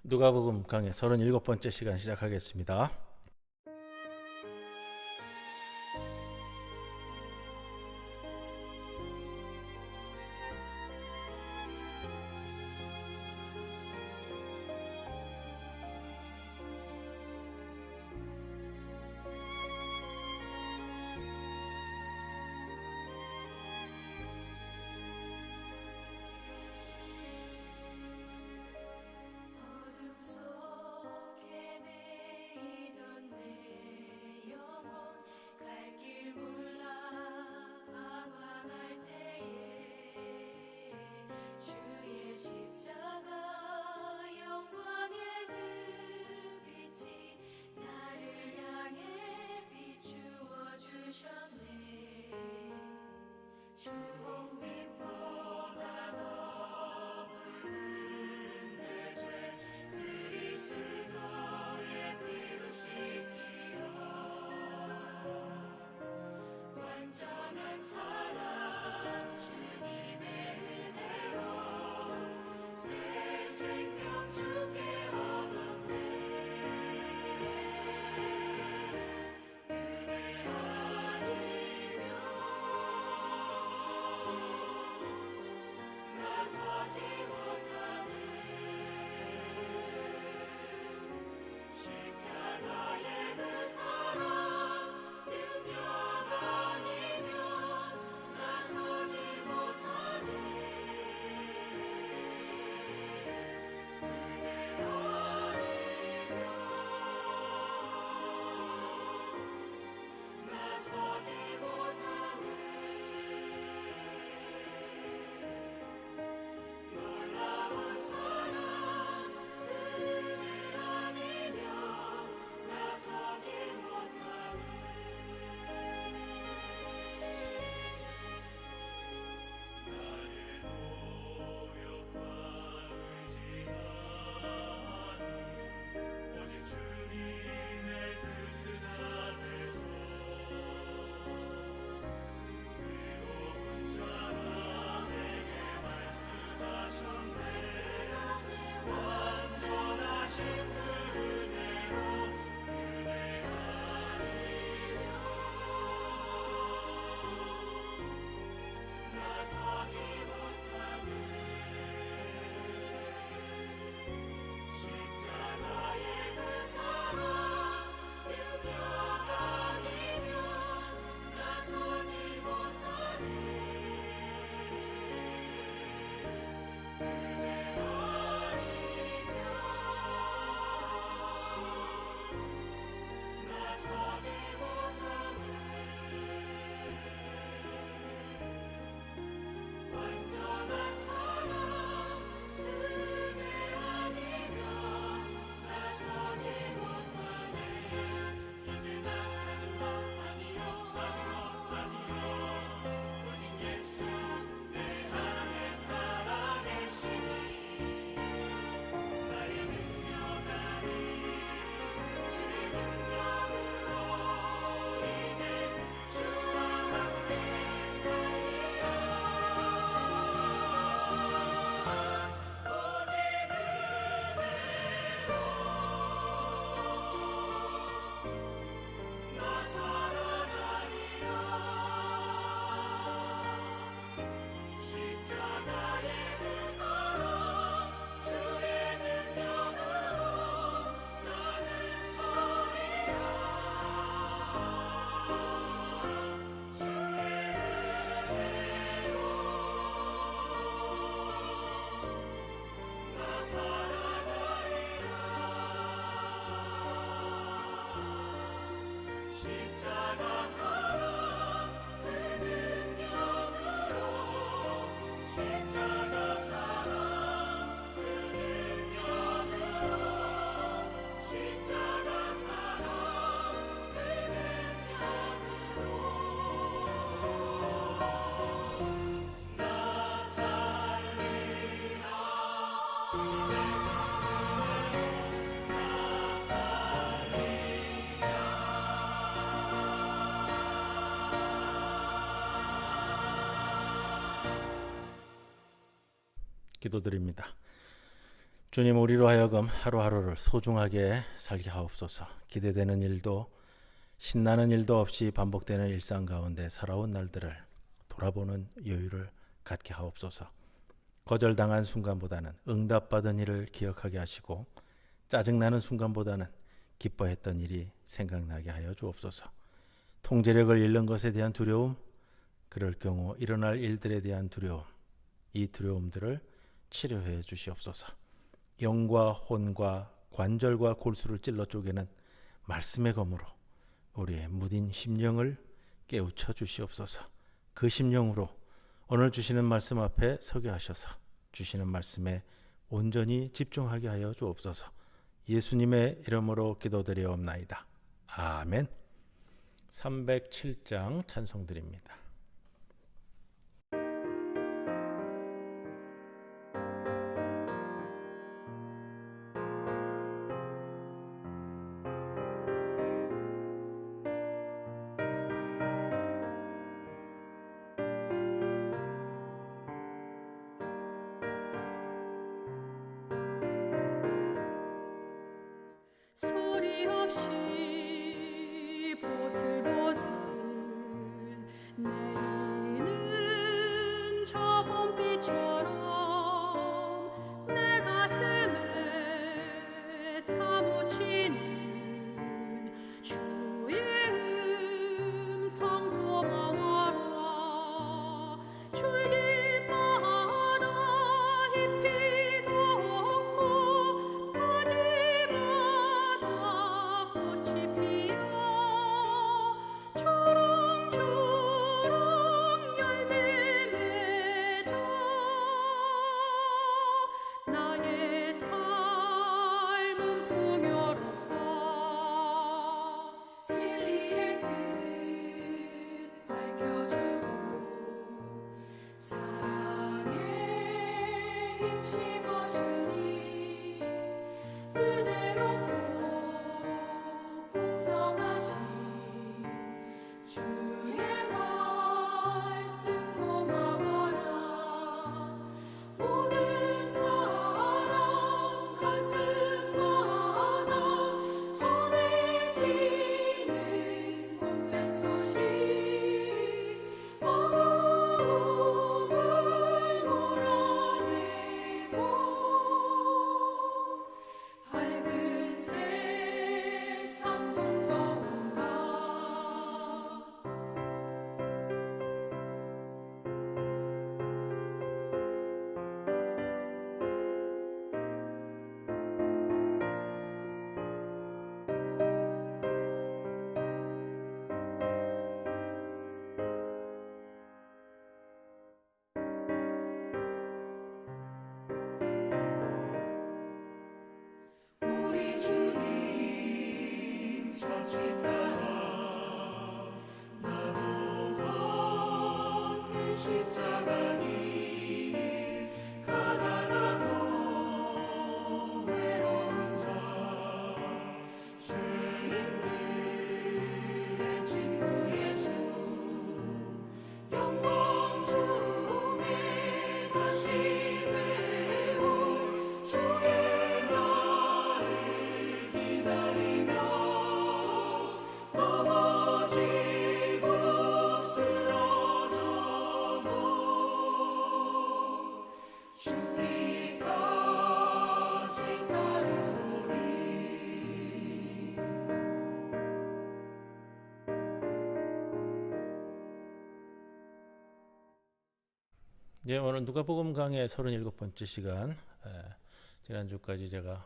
누가복음 강의 37번째 시간 시작하겠습니다. 어둠 속에 매이던 내 영혼 갈 길 몰라 방황할 때에 주의 십자가 영광의 그 빛이 나를 향해 비추어 주셨네. 주홍빛보다 더 붉은 내 죄 그리스도의 피로 씻기어 완전한 사랑 주님의 은혜로 새 생명 주께 얻었네. 은혜 아니면 나서지 못하네. 십자가의 그 사랑 능력 아니면 나서지 못하네. 은혜 아니면 나서지 못하네. 놀라운 사랑 은혜 아니면 나서지 못하네. 나의 노력과 의지가 아닌 오직 주님의 그 뜻 안에서 외로운 자만의 제 말씀하셨네. 완전하신 그 은혜로 은혜 아니면 나서지 못하네. 십자가의 그 사랑 능력 아니면 나서지 못하네. 은혜 아니면 나서지 못하네. 완전한 사랑 은혜 아니면 나서지 못하네. 이제 나 사는 것 아니요 오직 예수 내 안에 살아계시니 나의 능력 아닌 주의 능력으로 이제 주와 함께 살리라. 오직 은혜로 나 살아가리라. 십자가의 그 사랑 주의 능력으로 나는 서리라. 주의 은혜로 나 살아가리라. 십자가 사랑 그 능력으로 십자가 사랑 그 능력으로 십자가 사랑 그 능력으로 나 살리라. 나 살리라. 기도드립니다. 주님, 우리로 하여금 하루하루를 소중하게 살게 하옵소서. 기대되는 일도 신나는 일도 없이 반복되는 일상 가운데 살아온 날들을 돌아보는 여유를 갖게 하옵소서. 거절당한 순간보다는 응답받은 일을 기억하게 하시고, 짜증나는 순간보다는 기뻐했던 일이 생각나게 하여 주옵소서. 통제력을 잃는 것에 대한 두려움, 그럴 경우 일어날 일들에 대한 두려움, 이 두려움들을 치료해 주시옵소서. 영과 혼과 관절과 골수를 찔러 쪼개는 말씀의 검으로 우리의 무딘 심령을 깨우쳐 주시옵소서. 그 심령으로 오늘 주시는 말씀 앞에 서게 하셔서 주시는 말씀에 온전히 집중하게 하여 주옵소서. 예수님의 이름으로 기도드리옵나이다. 아멘. 307장 찬송드립니다. 소리 없이 보슬보슬 내리는 저 봄비처럼 내 가슴에 사무치는 주의 음성 고마워라. 줄기마다 잎이 돋고 가지마다 꽃이 피어 주렁주렁 열매 맺어 나의 삶은 풍요롭다. 진리의 뜻 밝혀주고 사랑에 힘 심어주니 은혜롭고 풍성하신 주의 말씀 고마워라. 모든 사람 가슴마다 전해지는 복된 소식 어둠을 몰아내고 밝은 세상 통통한다. 우리 주님 자취 따라 나도 걷는 십자가 길 가난하고 외로운 자 죄인들의 친구 예수 영광 중에 다시 배울 주의 나를 기다리며 넘어지고 쓰러져도 죽기까지 따르오리. 예, 오늘 누가복음 강의 37번째 시간. 지난주까지 제가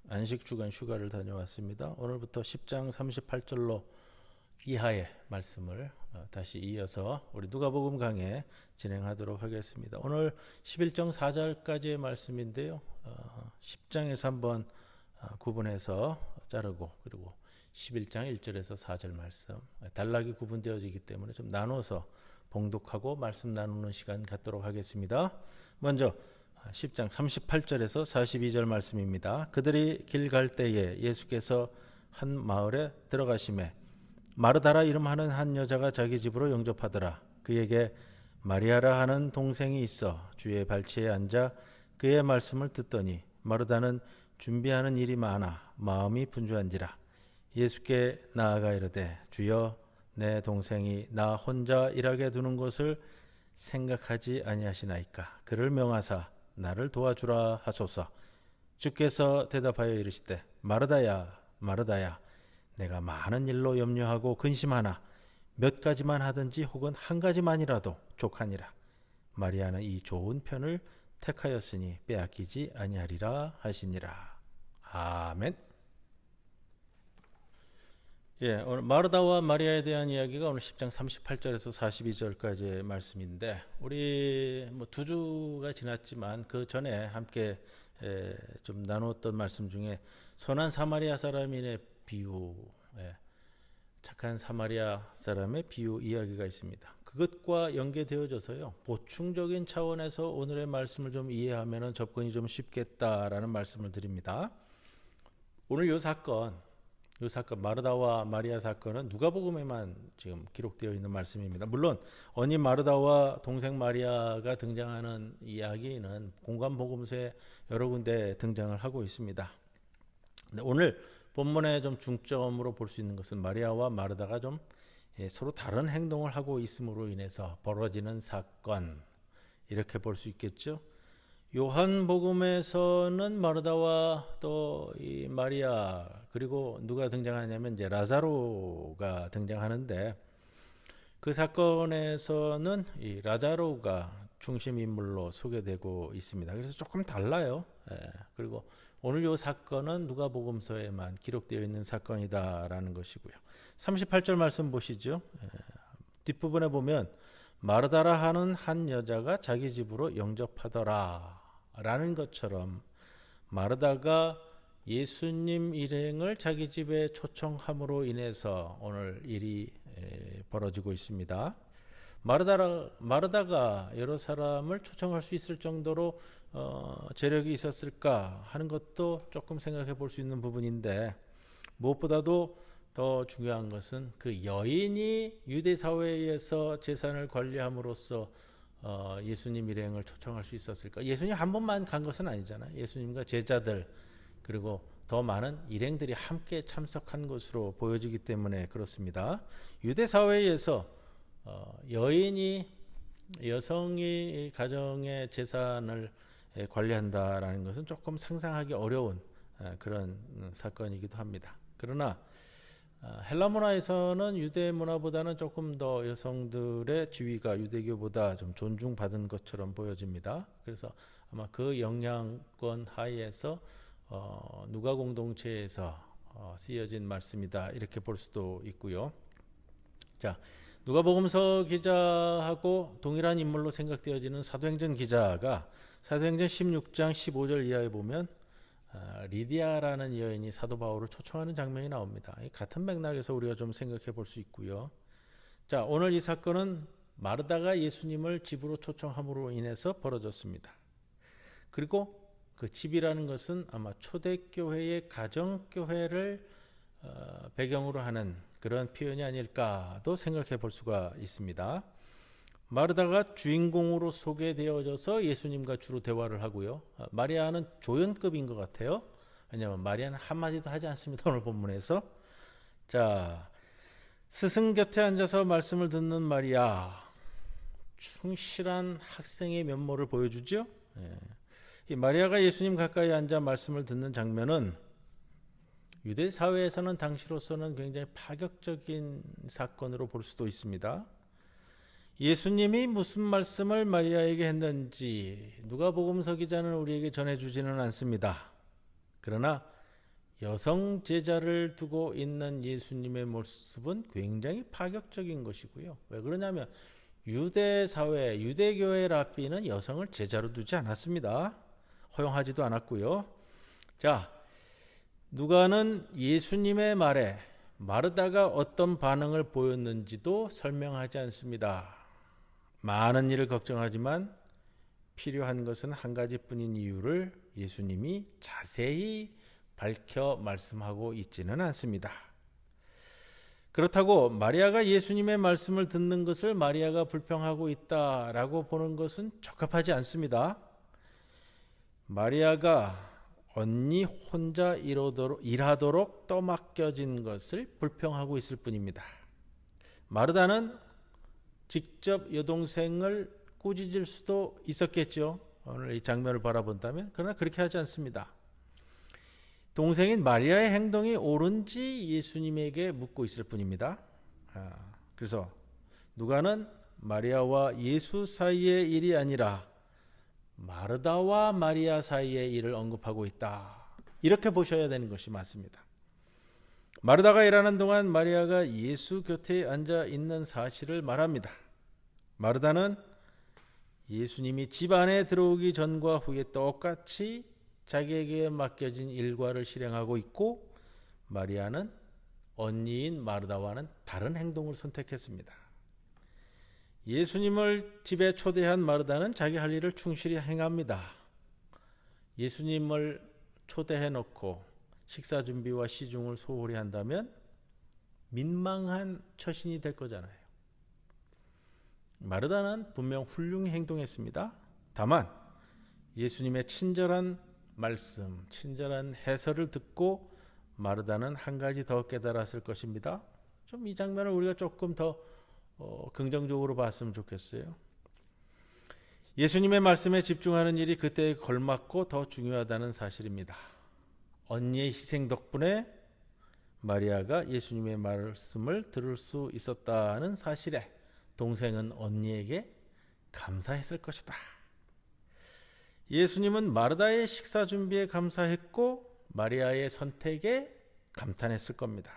안식주간 휴가를 다녀왔습니다. 오늘부터 10장 38절로 이하의 말씀을 다시 이어서 우리 누가복음 강의 진행하도록 하겠습니다. 오늘 11장 4절까지의 말씀인데요. 10장에서 한번 구분해서 자르고, 그리고 11장 1절에서 4절 말씀 단락이 구분되어지기 때문에 좀 나눠서 봉독하고 말씀 나누는 시간 갖도록 하겠습니다. 먼저 10장 38절에서 42절 말씀입니다. 그들이 길 갈 때에 예수께서 한 마을에 들어가시매 마르다라 이름하는 한 여자가 자기 집으로 영접하더라. 그에게 마리아라 하는 동생이 있어 주의 발치에 앉아 그의 말씀을 듣더니 마르다는 준비하는 일이 많아 마음이 분주한지라. 예수께 나아가 이르되 주여 내 동생이 나 혼자 일하게 두는 것을 생각하지 아니하시나이까. 그를 명하사 나를 도와주라 하소서. 주께서 대답하여 이르시되 마르다야 마르다야 내가 많은 일로 염려하고 근심하나 몇 가지만 하든지 혹은 한 가지만이라도 족하니라. 마리아는 이 좋은 편을 택하였으니 빼앗기지 아니하리라 하시니라. 아멘. 오늘 마르다와 마리아에 대한 이야기가 오늘 10장 38절에서 42절까지의 말씀인데, 우리 두 주가 지났지만 그 전에 함께 좀 나누었던 말씀 중에 선한 사마리아 사람인의 비유, 착한 사마리아 사람의 비유 이야기가 있습니다. 그것과 연계되어져서요, 보충적인 차원에서 오늘의 말씀을 좀 이해하면 접근이 좀 쉽겠다라는 말씀을 드립니다. 오늘 이 사건 마르다와 마리아 사건은 누가복음에만 지금 기록되어 있는 말씀입니다. 물론 언니 마르다와 동생 마리아가 등장하는 이야기는 공관복음서에 여러 군데 등장을 하고 있습니다. 오늘 본문에 좀 중점으로 볼 수 있는 것은 마리아와 마르다가 좀 서로 다른 행동을 하고 있음으로 인해서 벌어지는 사건, 이렇게 볼 수 있겠죠. 요한복음에서는 마르다와 또 이 마리아, 그리고 누가 등장하냐면 이제 라자로가 등장하는데, 그 사건에서는 이 라자로가 중심 인물로 소개되고 있습니다. 그래서 조금 달라요. 그리고 오늘 이 사건은 누가복음서에만 기록되어 있는 사건이다라는 것이고요. 38절 말씀 보시죠. 뒷부분에 보면 마르다라 하는 한 여자가 자기 집으로 영접하더라 라는 것처럼, 마르다가 예수님 일행을 자기 집에 초청함으로 인해서 오늘 일이 벌어지고 있습니다. 마르다가 여러 사람을 초청할 수 있을 정도로 재력이 있었을까 하는 것도 조금 생각해 볼 수 있는 부분인데, 무엇보다도 더 중요한 것은 그 여인이 유대 사회에서 재산을 관리함으로써 예수님 일행을 초청할 수 있었을까? 예수님 한 번만 간 것은 아니잖아요. 예수님과 제자들, 그리고 더 많은 일행들이 함께 참석한 것으로 보여지기 때문에 그렇습니다. 유대 사회에서 여성이 가정의 재산을 관리한다라는 것은 조금 상상하기 어려운 그런 사건이기도 합니다. 그러나 헬라 문화에서는 유대 문화보다는 조금 더 여성들의 지위가 유대교보다 좀 존중받은 것처럼 보여집니다. 그래서 아마 그 영향권 하에서 누가 공동체에서 쓰여진 말씀이다, 이렇게 볼 수도 있고요. 자, 누가복음서 기자하고 동일한 인물로 생각되어지는 사도행전 기자가 사도행전 16장 15절 이하에 보면 리디아라는 여인이 사도 바울을 초청하는 장면이 나옵니다. 같은 맥락에서 우리가 좀 생각해 볼 수 있고요. 자, 오늘 이 사건은 마르다가 예수님을 집으로 초청함으로 인해서 벌어졌습니다. 그리고 그 집이라는 것은 아마 초대교회의 가정교회를 배경으로 하는 그런 표현이 아닐까도 생각해 볼 수가 있습니다. 마르다가 주인공으로 소개되어져서 예수님과 주로 대화를 하고요. 마리아는 조연급인 것 같아요. 왜냐하면 마리아는 한마디도 하지 않습니다. 오늘 본문에서. 자, 스승 곁에 앉아서 말씀을 듣는 마리아, 충실한 학생의 면모를 보여주죠. 이 마리아가 예수님 가까이 앉아 말씀을 듣는 장면은 유대 사회에서는 당시로서는 굉장히 파격적인 사건으로 볼 수도 있습니다. 예수님이 무슨 말씀을 마리아에게 했는지 누가복음서 기자는 우리에게 전해주지는 않습니다. 그러나 여성 제자를 두고 있는 예수님의 모습은 굉장히 파격적인 것이고요. 왜 그러냐면 유대 사회, 유대교회 랍비는 여성을 제자로 두지 않았습니다. 허용하지도 않았고요. 자, 누가는 예수님의 말에 마르다가 어떤 반응을 보였는지도 설명하지 않습니다. 많은 일을 걱정하지만 필요한 것은 한 가지뿐인 이유를 예수님이 자세히 밝혀 말씀하고 있지는 않습니다. 그렇다고 마리아가 예수님의 말씀을 듣는 것을 마리아가 불평하고 있다라고 보는 것은 적합하지 않습니다. 마리아가 언니 혼자 일하도록 떠맡겨진 것을 불평하고 있을 뿐입니다. 마르다는 직접 여동생을 꾸짖을 수도 있었겠죠. 오늘 이 장면을 바라본다면. 그러나 그렇게 하지 않습니다. 동생인 마리아의 행동이 옳은지 예수님에게 묻고 있을 뿐입니다. 그래서 누가는 마리아와 예수 사이의 일이 아니라 마르다와 마리아 사이의 일을 언급하고 있다. 이렇게 보셔야 되는 것이 맞습니다. 마르다가 일하는 동안 마리아가 예수 곁에 앉아 있는 사실을 말합니다. 마르다는 예수님이 집 안에 들어오기 전과 후에 똑같이 자기에게 맡겨진 일과를 실행하고 있고, 마리아는 언니인 마르다와는 다른 행동을 선택했습니다. 예수님을 집에 초대한 마르다는 자기 할 일을 충실히 행합니다. 예수님을 초대해 놓고 식사 준비와 시중을 소홀히 한다면 민망한 처신이 될 거잖아요. 마르다는 분명 훌륭히 행동했습니다. 다만 예수님의 친절한 말씀, 친절한 해설을 듣고 마르다는 한 가지 더 깨달았을 것입니다. 좀 이 장면을 우리가 조금 더 긍정적으로 봤으면 좋겠어요. 예수님의 말씀에 집중하는 일이 그때에 걸맞고 더 중요하다는 사실입니다. 언니의 희생 덕분에 마리아가 예수님의 말씀을 들을 수 있었다는 사실에 동생은 언니에게 감사했을 것이다. 예수님은 마르다의 식사 준비에 감사했고 마리아의 선택에 감탄했을 겁니다.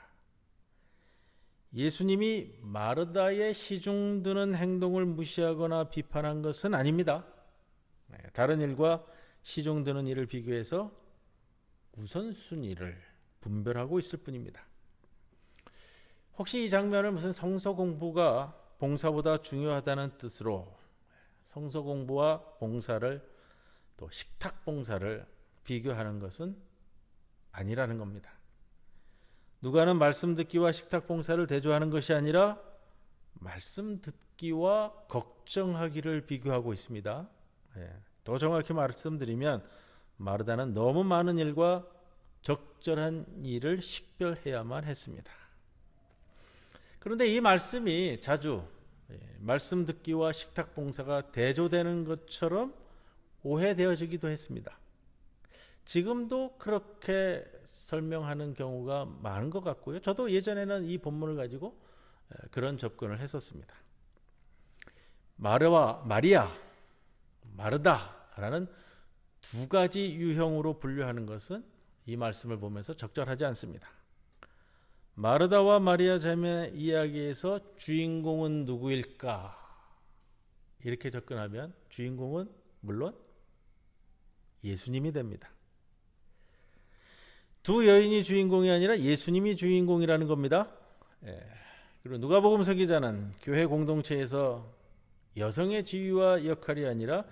예수님이 마르다의 시중 드는 행동을 무시하거나 비판한 것은 아닙니다. 다른 일과 시중 드는 일을 비교해서 우선순위를 분별하고 있을 뿐입니다. 혹시 이 장면을 무슨 성서 공부가 봉사보다 중요하다는 뜻으로 성서 공부와 봉사를 또 식탁 봉사를 비교하는 것은 아니라는 겁니다. 누가는 말씀 듣기와 식탁 봉사를 대조하는 것이 아니라 말씀 듣기와 걱정하기를 비교하고 있습니다. 더 정확히 말씀드리면 마르다는 너무 많은 일과 적절한 일을 식별해야만 했습니다. 그런데 이 말씀이 자주 말씀 듣기와 식탁 봉사가 대조되는 것처럼 오해되어지기도 했습니다. 지금도 그렇게 설명하는 경우가 많은 것 같고요. 저도 예전에는 이 본문을 가지고 그런 접근을 했었습니다. 마리아, 마르다라는 두 가지 유형으로 분류하는 것은 이 말씀을 보면서 적절하지 않습니다. 마르다와 마리아 자매 이야기에서 주인공은 누구일까? 이렇게 접근하면 주인공은 물론 예수님이 됩니다. 두 여인이 주인공이 아니라 예수님이 주인공이라는 겁니다. 그리고 누가복음서 기자는 교회 공동체에서 여성의 지위와 역할이 아니라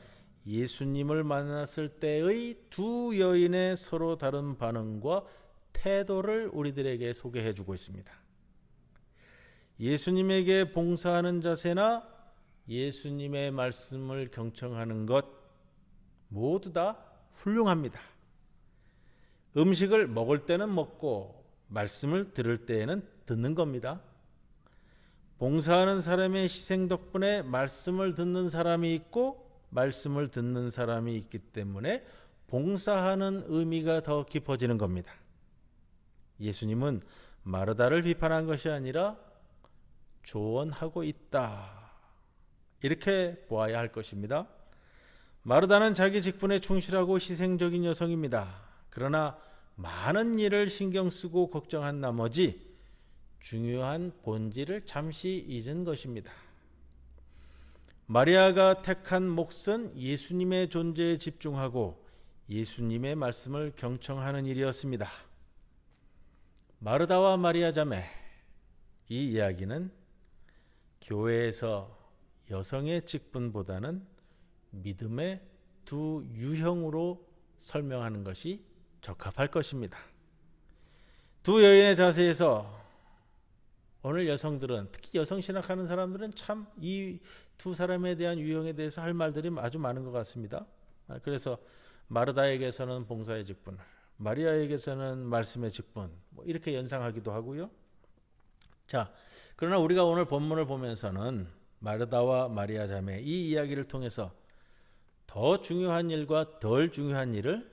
예수님을 만났을 때의 두 여인의 서로 다른 반응과 태도를 우리들에게 소개해 주고 있습니다. 예수님에게 봉사하는 자세나 예수님의 말씀을 경청하는 것 모두 다 훌륭합니다. 음식을 먹을 때는 먹고 말씀을 들을 때에는 듣는 겁니다. 봉사하는 사람의 희생 덕분에 말씀을 듣는 사람이 있고 말씀을 듣는 사람이 있기 때문에 봉사하는 의미가 더 깊어지는 겁니다. 예수님은 마르다를 비판한 것이 아니라 조언하고 있다. 이렇게 보아야 할 것입니다. 마르다는 자기 직분에 충실하고 희생적인 여성입니다. 그러나 많은 일을 신경 쓰고 걱정한 나머지 중요한 본질을 잠시 잊은 것입니다. 마리아가 택한 몫은 예수님의 존재에 집중하고 예수님의 말씀을 경청하는 일이었습니다. 마르다와 마리아 자매, 이 이야기는 교회에서 여성의 직분보다는 믿음의 두 유형으로 설명하는 것이 적합할 것입니다. 두 여인의 자세에서 오늘 여성들은, 특히 여성 신학하는 사람들은 참 이 두 사람에 대한 유형에 대해서 할 말들이 아주 많은 것 같습니다. 그래서 마르다에게서는 봉사의 직분을, 마리아에게서는 말씀의 직분, 뭐 이렇게 연상하기도 하고요. 자, 그러나 우리가 오늘 본문을 보면서는 마르다와 마리아 자매 이 이야기를 통해서 더 중요한 일과 덜 중요한 일을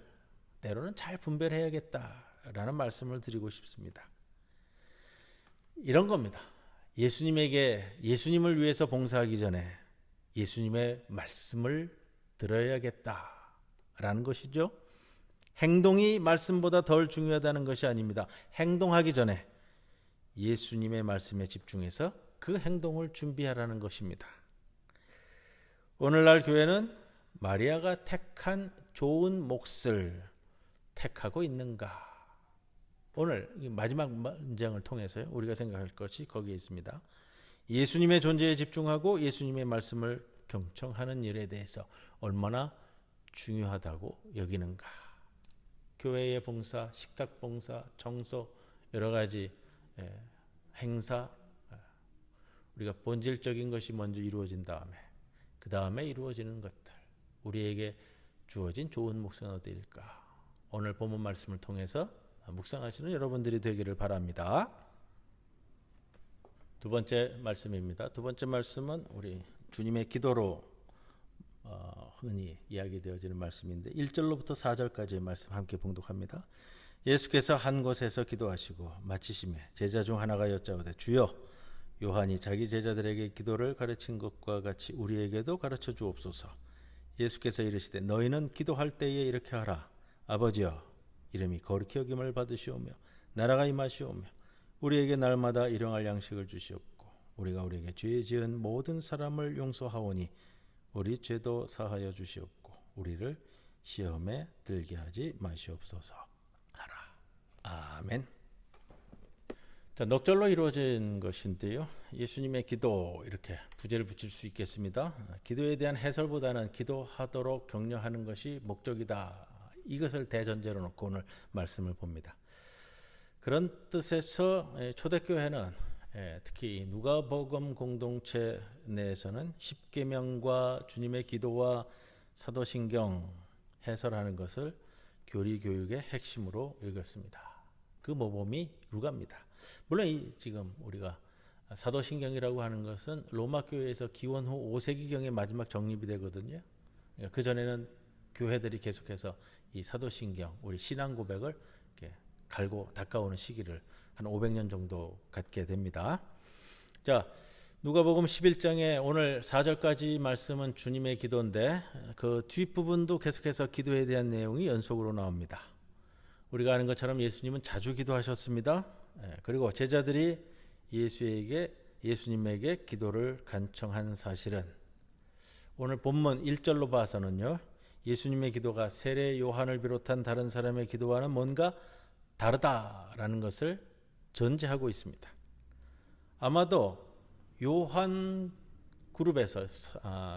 때로는 잘 분별해야겠다라는 말씀을 드리고 싶습니다. 이런 겁니다. 예수님을 위해서 봉사하기 전에 예수님의 말씀을 들어야겠다라는 것이죠. 행동이 말씀보다 덜 중요하다는 것이 아닙니다. 행동하기 전에 예수님의 말씀에 집중해서 그 행동을 준비하라는 것입니다. 오늘날 교회는 마리아가 택한 좋은 몫을 택하고 있는가? 오늘 마지막 문장을 통해서요, 우리가 생각할 것이 거기에 있습니다. 예수님의 존재에 집중하고 예수님의 말씀을 경청하는 일에 대해서 얼마나 중요하다고 여기는가? 교회의 봉사, 식탁 봉사, 청소, 여러 가지 행사, 우리가 본질적인 것이 먼저 이루어진 다음에 그 다음에 이루어지는 것들, 우리에게 주어진 좋은 몫은 어디일까? 오늘 본문 말씀을 통해서 묵상하시는 여러분들이 되기를 바랍니다. 두 번째 말씀입니다. 두 번째 말씀은 우리 주님의 기도로 흔히 이야기되어지는 말씀인데 1절로부터 4절까지의 말씀 함께 봉독합니다. 예수께서 한 곳에서 기도하시고 마치심에 제자 중 하나가 여짜오되 주여, 요한이 자기 제자들에게 기도를 가르친 것과 같이 우리에게도 가르쳐 주옵소서. 예수께서 이르시되 너희는 기도할 때에 이렇게 하라. 아버지여, 이름이 거룩히 여김을 받으시오며 나라가 임하시오며 우리에게 날마다 일용할 양식을 주시옵고 우리가 우리에게 죄 지은 모든 사람을 용서하오니 우리 죄도 사하여 주시옵고 우리를 시험에 들게 하지 마시옵소서 하라. 아멘. 자, 넉절로 이루어진 것인데요, 예수님의 기도, 이렇게 부제를 붙일 수 있겠습니다. 기도에 대한 해설보다는 기도하도록 격려하는 것이 목적이다, 이것을 대전제로 놓고 오늘 말씀을 봅니다. 그런 뜻에서 초대교회는 특히 누가복음 공동체 내에서는 십계명과 주님의 기도와 사도신경 해설하는 것을 교리 교육의 핵심으로 여겼습니다. 그 모범이 루가입니다. 물론 지금 우리가 사도신경이라고 하는 것은 로마 교회에서 기원 후 5세기경에 마지막 정립이 되거든요. 그 전에는 교회들이 계속해서 이 사도신경, 우리 신앙 고백을 이렇게 갈고 닦아오는 시기를 한 500년 정도 갖게 됩니다. 자, 누가복음 11장에 오늘 4절까지 말씀은 주님의 기도인데 그 뒷부분도 계속해서 기도에 대한 내용이 연속으로 나옵니다. 우리가 아는 것처럼 예수님은 자주 기도하셨습니다. 그리고 제자들이 예수님에게 기도를 간청한 사실은 오늘 본문 1절로 봐서는요, 예수님의 기도가 세례 요한을 비롯한 다른 사람의 기도와는 뭔가 다르다라는 것을 전제하고 있습니다. 아마도 요한 그룹에서,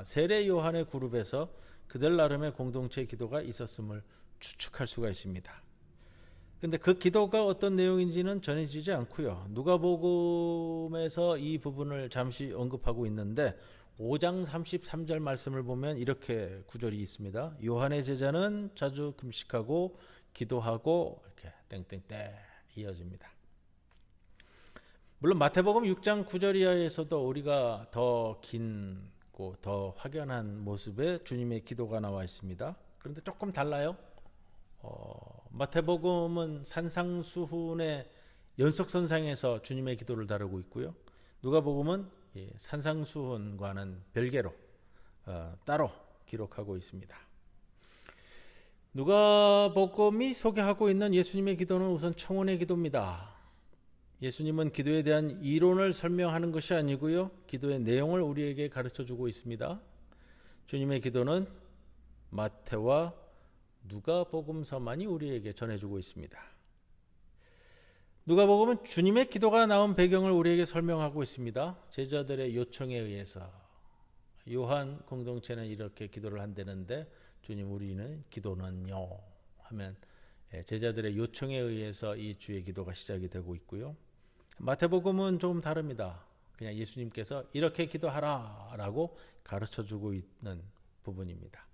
세례 요한의 그룹에서 그들 나름의 공동체 기도가 있었음을 추측할 수가 있습니다. 그런데 그 기도가 어떤 내용인지는 전해지지 않고요. 누가복음에서 이 부분을 잠시 언급하고 있는데 5장 33절 말씀을 보면 이렇게 구절이 있습니다. 요한의 제자는 자주 금식하고 기도하고 이렇게 땡땡땡 이어집니다. 물론 마태복음 6장 9절 이하에서도 우리가 더 긴고 더 확연한 모습의 주님의 기도가 나와 있습니다. 그런데 조금 달라요. 마태복음은 산상수훈의 연속선상에서 주님의 기도를 다루고 있고요. 누가복음은 산상수훈과는 별개로 따로 기록하고 있습니다. 누가복음이 소개하고 있는 예수님의 기도는 우선 청혼의 기도입니다. 예수님은 기도에 대한 이론을 설명하는 것이 아니고요, 기도의 내용을 우리에게 가르쳐주고 있습니다. 주님의 기도는 마태와 누가복음서만이 우리에게 전해주고 있습니다. 누가복음은 주님의 기도가 나온 배경을 우리에게 설명하고 있습니다. 제자들의 요청에 의해서 요한 공동체는 이렇게 기도를 한다는데 주님, 우리는 기도는요 하면 제자들의 요청에 의해서 이 주의 기도가 시작이 되고 있고요. 마태복음은 조금 다릅니다. 그냥 예수님께서 이렇게 기도하라 라고 가르쳐주고 있는 부분입니다.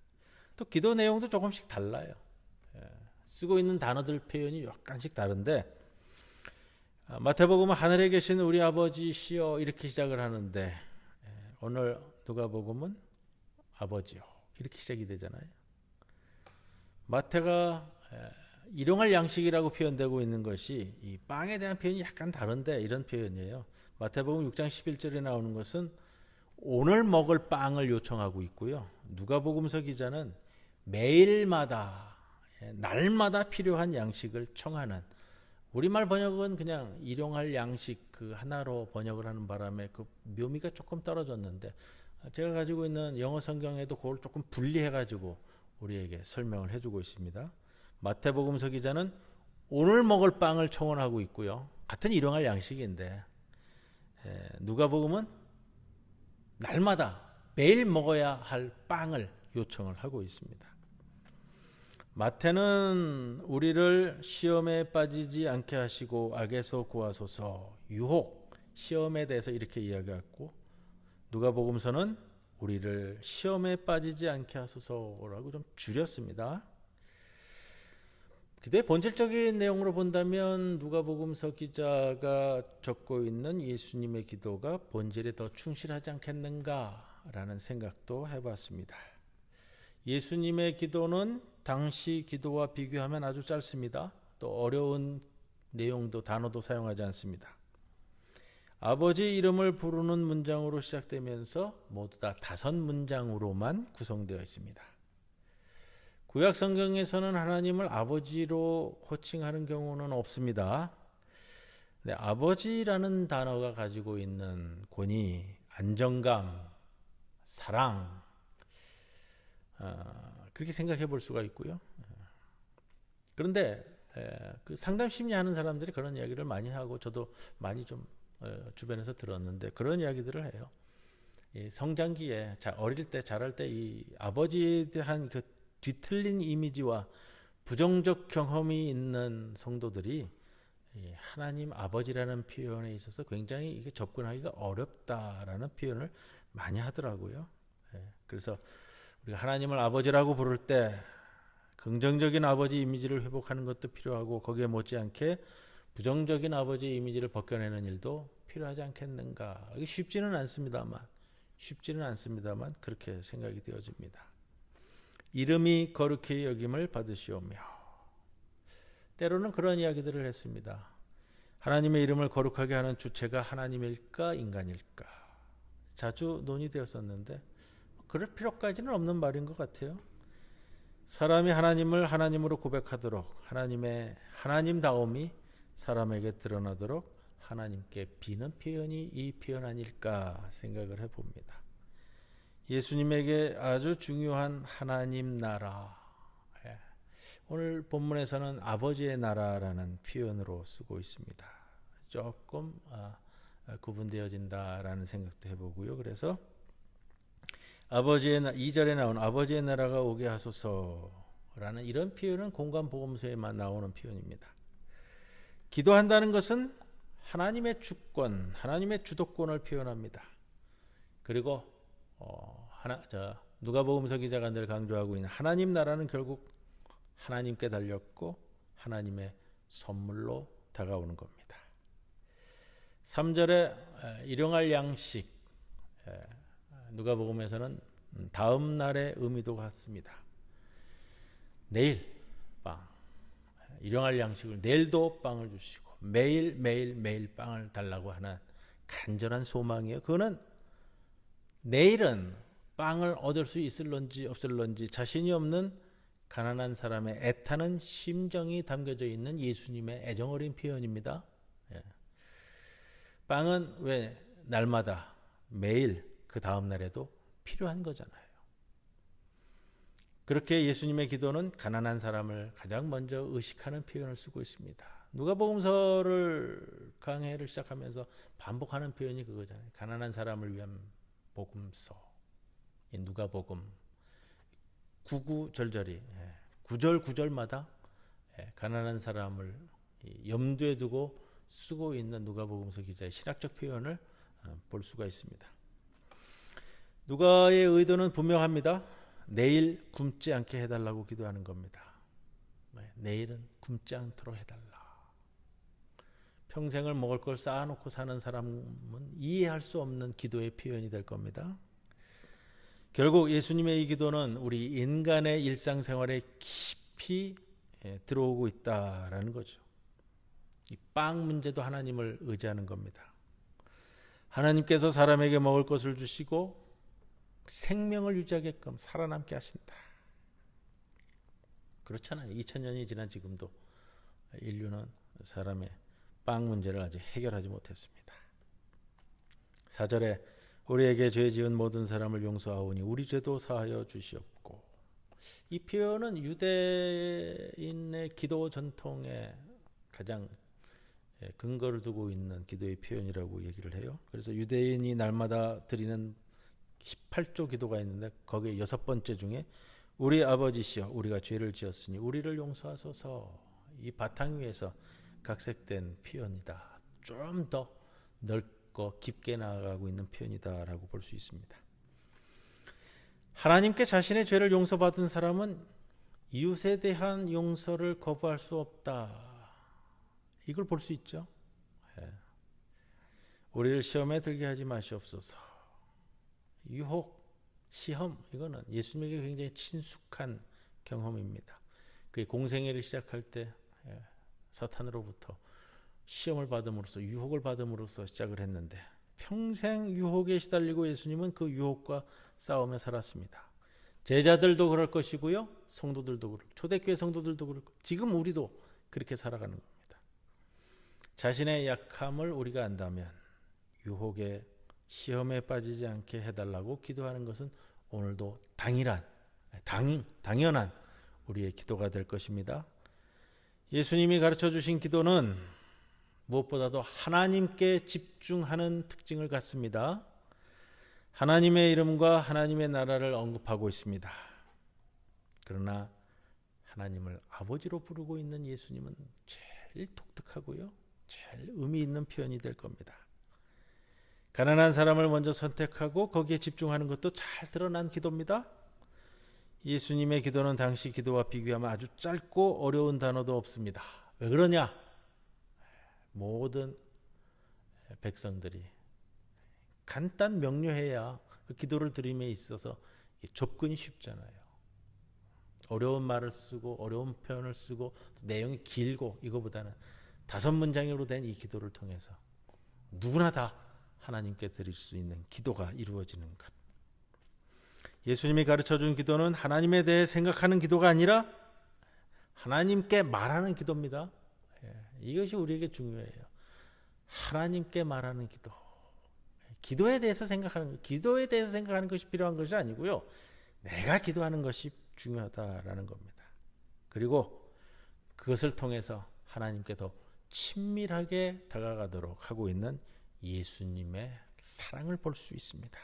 또 기도 내용도 조금씩 달라요. 쓰고 있는 단어들 표현이 약간씩 다른데 마태복음은 하늘에 계신 우리 아버지시여 이렇게 시작을 하는데 오늘 누가복음은 아버지요 이렇게 시작이 되잖아요. 마태가 일용할 양식이라고 표현되고 있는 것이 이 빵에 대한 표현이 약간 다른데 이런 표현이에요. 마태복음 6장 11절에 나오는 것은 오늘 먹을 빵을 요청하고 있고요. 누가복음서 기자는 매일마다 날마다 필요한 양식을 청하는, 우리말 번역은 그냥 일용할 양식 그 하나로 번역을 하는 바람에 그 묘미가 조금 떨어졌는데 제가 가지고 있는 영어 성경에도 그걸 조금 분리해 가지고 우리에게 설명을 해주고 있습니다. 마태복음서 기자는 오늘 먹을 빵을 청원하고 있고요. 같은 일용할 양식인데 누가복음은 날마다 매일 먹어야 할 빵을 요청을 하고 있습니다. 마태는 우리를 시험에 빠지지 않게 하시고 악에서 구하소서, 유혹, 시험에 대해서 이렇게 이야기했고, 누가복음서는 우리를 시험에 빠지지 않게 하소서라고 좀 줄였습니다. 기도의 본질적인 내용으로 본다면 누가복음서 기자가 적고 있는 예수님의 기도가 본질에 더 충실하지 않겠는가라는 생각도 해봤습니다. 예수님의 기도는 당시 기도와 비교하면 아주 짧습니다. 또 어려운 내용도 단어도 사용하지 않습니다. 아버지 이름을 부르는 문장으로 시작되면서 모두 다 5문장으로만 구성되어 있습니다. 구약 성경에서는 하나님을 아버지로 호칭하는 경우는 없습니다. 네, 아버지라는 단어가 가지고 있는 권위, 안정감, 사랑, 그렇게 생각해 볼 수가 있고요. 그런데 그 상담 심리하는 사람들이 그런 이야기를 많이 하고 저도 많이 좀 주변에서 들었는데 그런 이야기들을 해요. 이 성장기에 어릴 때 자랄 때 이 아버지에 대한 그 뒤틀린 이미지와 부정적 경험이 있는 성도들이 하나님 아버지라는 표현에 있어서 굉장히 이게 접근하기가 어렵다라는 표현을 많이 하더라고요. 그래서 우리가 하나님을 아버지라고 부를 때 긍정적인 아버지 이미지를 회복하는 것도 필요하고 거기에 못지않게 부정적인 아버지 이미지를 벗겨내는 일도 필요하지 않겠는가. 이게 쉽지는 않습니다만 그렇게 생각이 되어집니다. 이름이 거룩히 여김을 받으시오며, 때로는 그런 이야기들을 했습니다. 하나님의 이름을 거룩하게 하는 주체가 하나님일까 인간일까 자주 논의되었었는데 그럴 필요까지는 없는 말인 것 같아요. 사람이 하나님을 하나님으로 고백하도록 하나님의 하나님다움이 사람에게 드러나도록 하나님께 비는 표현이 이 표현 아닐까 생각을 해봅니다. 예수님에게 아주 중요한 하나님 나라, 오늘 본문에서는 아버지의 나라라는 표현으로 쓰고 있습니다. 조금 구분되어진다라는 생각도 해보고요. 그래서 2절에 나온 아버지의 나라가 오게 하소서라는 이런 표현은 공관복음서에만 나오는 표현입니다. 기도한다는 것은 하나님의 주권, 하나님의 주도권을 표현합니다. 그리고 누가복음서 기자가 늘 강조하고 있는 하나님 나라는 결국 하나님께 달렸고 하나님의 선물로 다가오는 겁니다. 3절에 일용할 양식, 누가복음에서는 다음 날의 의미도 같습니다. 내일 빵, 일용할 양식을 내일도 빵을 주시고 매일 빵을 달라고 하는 간절한 소망이에요. 그거는 내일은 빵을 얻을 수 있을런지 없을런지 자신이 없는 가난한 사람의 애타는 심정이 담겨져 있는 예수님의 애정어린 표현입니다. 빵은 왜 날마다 매일 그 다음 날에도 필요한 거잖아요. 그렇게 예수님의 기도는 가난한 사람을 가장 먼저 의식하는 표현을 쓰고 있습니다. 누가복음서를 강해를 시작하면서 반복하는 표현이 그거잖아요. 가난한 사람을 위한 복음서. 누가복음 구구절절히 구절마다 가난한 사람을 염두에 두고 쓰고 있는 누가복음서 기자의 신학적 표현을 볼 수가 있습니다. 누가의 의도는 분명합니다. 내일 굶지 않게 해달라고 기도하는 겁니다. 내일은 굶지 않도록 해달라. 평생을 먹을 걸 쌓아놓고 사는 사람은 이해할 수 없는 기도의 표현이 될 겁니다. 결국 예수님의 이 기도는 우리 인간의 일상생활에 깊이 들어오고 있다라는 거죠. 이 빵 문제도 하나님을 의지하는 겁니다. 하나님께서 사람에게 먹을 것을 주시고 생명을 유지하게끔 살아남게 하신다. 그렇잖아요. 2000년이 지난 지금도 인류는 사람의 빵 문제를 아직 해결하지 못했습니다. 4절에 우리에게 죄 지은 모든 사람을 용서하오니 우리 죄도 사하여 주시옵고. 이 표현은 유대인의 기도 전통에 가장 근거를 두고 있는 기도의 표현이라고 얘기를 해요. 그래서 유대인이 날마다 드리는 18조 기도가 있는데 거기에 6번째 중에 우리 아버지시여 우리가 죄를 지었으니 우리를 용서하소서, 이 바탕 위에서 각색된 표현이다. 좀 더 넓고 깊게 나아가고 있는 표현이다라고 볼 수 있습니다. 하나님께 자신의 죄를 용서받은 사람은 이웃에 대한 용서를 거부할 수 없다. 이걸 볼 수 있죠. 우리를 시험에 들게 하지 마시옵소서. 유혹, 시험, 이거는 예수님에게 굉장히 친숙한 경험입니다. 그 공생애를 시작할 때 사탄으로부터 시험을 받음으로써, 유혹을 받음으로써 시작을 했는데 평생 유혹에 시달리고 예수님은 그 유혹과 싸우며 살았습니다. 제자들도 그럴 것이고요, 성도들도 그럴, 초대교회 성도들도 그럴 것이고, 지금 우리도 그렇게 살아가는 겁니다. 자신의 약함을 우리가 안다면 유혹에, 시험에 빠지지 않게 해달라고 기도하는 것은 오늘도 당연한 우리의 기도가 될 것입니다. 예수님이 가르쳐 주신 기도는 무엇보다도 하나님께 집중하는 특징을 갖습니다. 하나님의 이름과 하나님의 나라를 언급하고 있습니다. 그러나 하나님을 아버지로 부르고 있는 예수님은 제일 독특하고요, 제일 의미 있는 표현이 될 겁니다. 가난한 사람을 먼저 선택하고 거기에 집중하는 것도 잘 드러난 기도입니다. 예수님의 기도는 당시 기도와 비교하면 아주 짧고 어려운 단어도 없습니다. 왜 그러냐? 모든 백성들이 간단 명료해야 그 기도를 드림에 있어서 접근이 쉽잖아요. 어려운 말을 쓰고 어려운 표현을 쓰고 내용이 길고 이거보다는 5문장으로 된 이 기도를 통해서 누구나 다 하나님께 드릴 수 있는 기도가 이루어지는 것. 예수님이 가르쳐준 기도는 하나님에 대해 생각하는 기도가 아니라 하나님께 말하는 기도입니다. 이것이 우리에게 중요해요. 하나님께 말하는 기도. 기도에 대해서 생각하는 것이 필요한 것이 아니고요, 내가 기도하는 것이 중요하다라는 겁니다. 그리고 그것을 통해서 하나님께 더 친밀하게 다가가도록 하고 있는 예수님의 사랑을 볼 수 있습니다.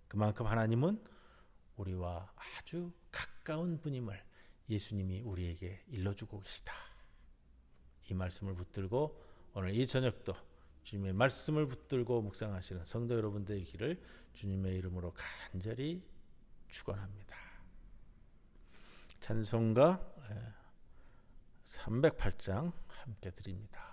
그만큼 하나님은 우리와 아주 가까운 분임을 예수님이 우리에게 일러주고 계시다. 이 말씀을 붙들고 오늘 이 저녁도 주님의 말씀을 붙들고 묵상하시는 성도 여러분들의 길을 주님의 이름으로 간절히 축원합니다. 찬송가 308장 함께 드립니다.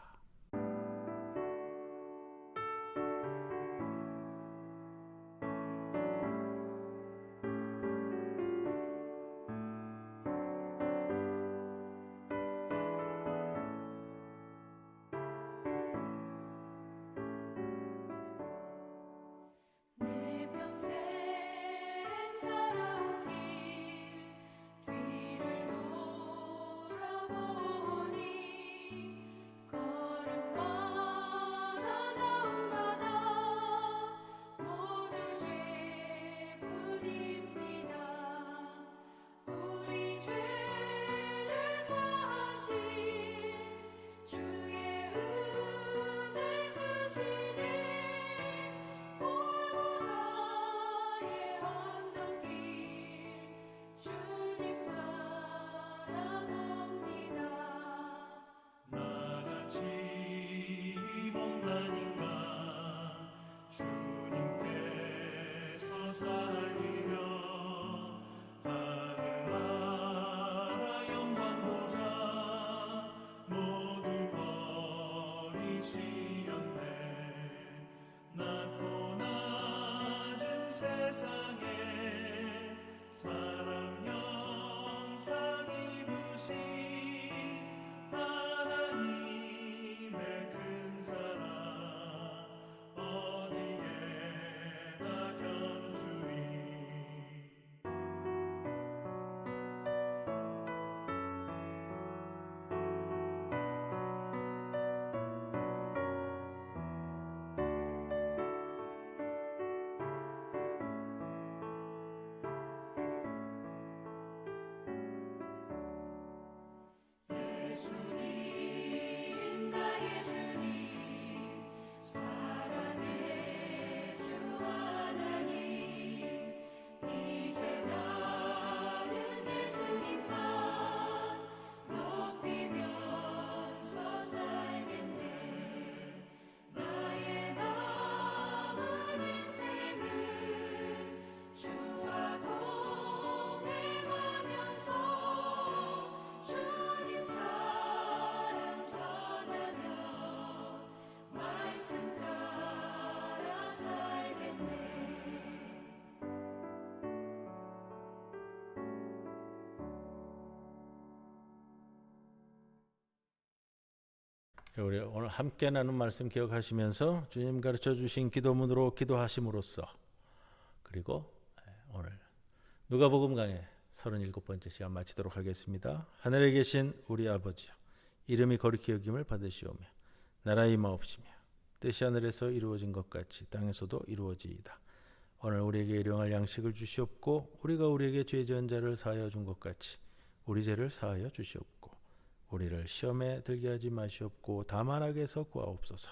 내 평생 살아온 길 뒤를 돌아보니 세상에 사람 형상 입으신 하나님의 큰 사랑 어디에나 견주리. 예수님 나의 주님 사랑의 주 하나님 이제 나는 예수님만 높이면서 살겠네. 나의 남은 인생을 주와 동행하면서 주님 사랑 전하며 말씀 따라 살겠네. 우리 오늘 함께 나눈 말씀 기억하시면서 주님 가르쳐 주신 기도문으로 기도하심으로써, 그리고 오늘 누가복음 강의 37번째 시간 마치도록 하겠습니다. 하늘에 계신 우리 아버지여, 이름이 거룩히 여김을 받으시오며 나라의 임하옵시며 뜻이 하늘에서 이루어진 것 같이 땅에서도 이루어지이다. 오늘 우리에게 일용할 양식을 주시옵고 우리가 우리에게 죄 지은 자를 사하여 준 것 같이 우리 죄를 사하여 주시옵고 우리를 시험에 들게 하지 마시옵고 다만 악에서 구하옵소서.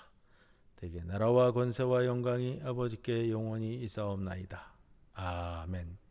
대개 나라와 권세와 영광이 아버지께 영원히 있사옵나이다. 아멘.